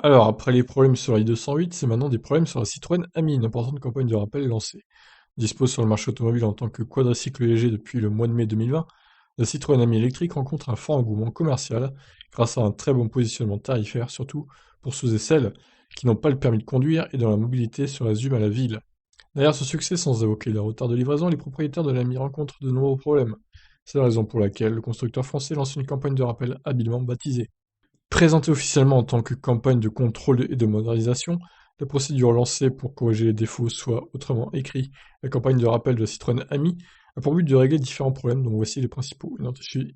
Alors, après les problèmes sur la i208, c'est maintenant des problèmes sur la Citroën Ami. Une importante campagne de rappel est lancée. Dispose sur le marché automobile en tant que quadricycle léger depuis le mois de mai 2020, la Citroën Ami électrique rencontre un fort engouement commercial grâce à un très bon positionnement tarifaire, surtout pour ceux et celles qui n'ont pas le permis de conduire et dont la mobilité se résume à la ville. Derrière ce succès, sans évoquer le retard de livraison, les propriétaires de l'Ami rencontrent de nombreux problèmes. C'est la raison pour laquelle le constructeur français lance une campagne de rappel habilement baptisée. Présentée officiellement en tant que campagne de contrôle et de modernisation, la procédure lancée pour corriger les défauts, soit autrement écrit la campagne de rappel de Citroën Ami, a pour but de régler différents problèmes dont voici les principaux.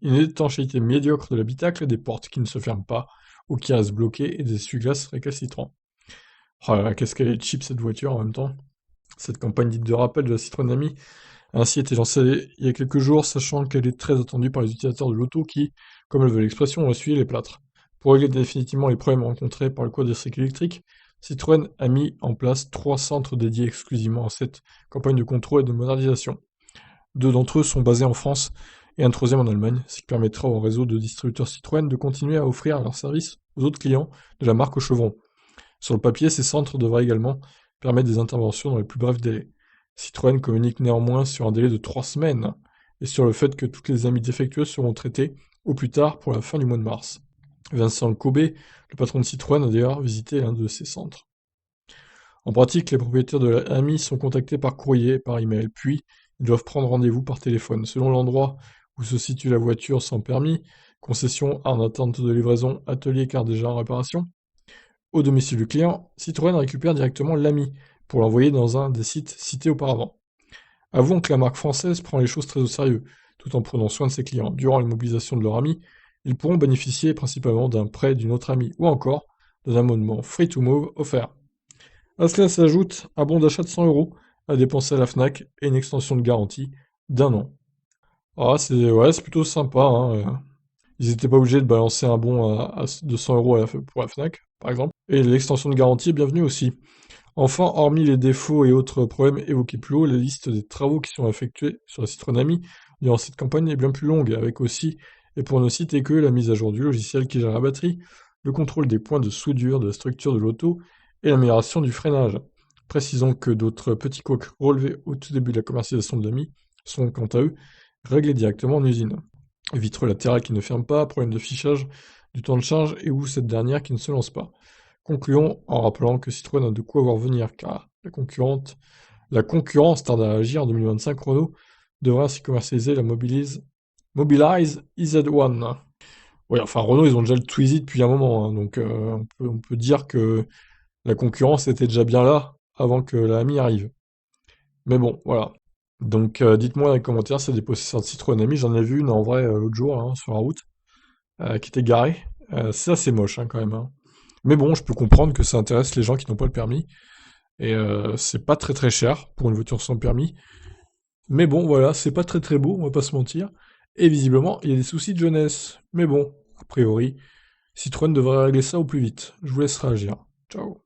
Une étanchéité médiocre de l'habitacle, des portes qui ne se ferment pas ou qui restent bloquées et des essuie-glaces récalcitrants. Oh là là, qu'est-ce qu'elle est cheap cette voiture en même temps. Cette campagne dite de rappel de la Citroën Ami a ainsi été lancée il y a quelques jours, sachant qu'elle est très attendue par les utilisateurs de l'auto qui, comme le veut l'expression, ont essuyé les plâtres. Pour régler définitivement les problèmes rencontrés par le quadricycle électrique, Citroën a mis en place 3 centres dédiés exclusivement à cette campagne de contrôle et de modernisation. 2 d'entre eux sont basés en France et un troisième en Allemagne, ce qui permettra au réseau de distributeurs Citroën de continuer à offrir leurs services aux autres clients de la marque au chevron. Sur le papier, ces centres devraient également permettre des interventions dans les plus brefs délais. Citroën communique néanmoins sur un délai de 3 semaines et sur le fait que toutes les amies défectueuses seront traitées au plus tard pour la fin du mois de mars. Vincent Kobe, le patron de Citroën, a d'ailleurs visité l'un de ces centres. En pratique, les propriétaires de la AMI sont contactés par courrier et par email, puis ils doivent prendre rendez-vous par téléphone. Selon l'endroit où se situe la voiture sans permis, concession en attente de livraison, atelier car déjà en réparation, au domicile du client, Citroën récupère directement l'AMI pour l'envoyer dans un des sites cités auparavant. Avouons que la marque française prend les choses très au sérieux, tout en prenant soin de ses clients. Durant l'immobilisation de leur ami, ils pourront bénéficier principalement d'un prêt d'une autre amie, ou encore d'un abonnement Free to Move offert. À cela s'ajoute un bon d'achat de 100 euros à dépenser à la FNAC et une extension de garantie d'1 an. Ah, c'est plutôt sympa, hein. Ils n'étaient pas obligés de balancer un bon de 100 euros pour la FNAC, par exemple. Et l'extension de garantie est bienvenue aussi. Enfin, hormis les défauts et autres problèmes évoqués plus haut, la liste des travaux qui sont effectués sur la Citroën Ami durant cette campagne est bien plus longue, avec aussi, et pour ne citer que, la mise à jour du logiciel qui gère la batterie, le contrôle des points de soudure de la structure de l'auto et l'amélioration du freinage. Précisons que d'autres petits couacs relevés au tout début de la commercialisation de l'Ami sont, quant à eux, réglés directement en usine. Vitre latérale qui ne ferme pas, problème de fichage, du temps de charge et ou cette dernière qui ne se lance pas. Concluons en rappelant que Citroën a de quoi voir venir car la concurrence tarde à agir. En 2025, Renault devra ainsi commercialiser la Mobilize IZ1. Oui, enfin Renault ils ont déjà le Twizy depuis un moment, hein, donc on peut dire que la concurrence était déjà bien là avant que la Ami arrive. Mais bon, voilà. Donc dites-moi dans les commentaires si c'est des possesseurs de Citroën Ami, j'en ai vu une en vrai l'autre jour là, sur la route, qui était garée. C'est assez moche hein, quand même, hein. Mais bon, je peux comprendre que ça intéresse les gens qui n'ont pas le permis. Et c'est pas très très cher pour une voiture sans permis. Mais bon, voilà, c'est pas très très beau, on va pas se mentir. Et visiblement, il y a des soucis de jeunesse. Mais bon, a priori, Citroën devrait régler ça au plus vite. Je vous laisse réagir. Ciao.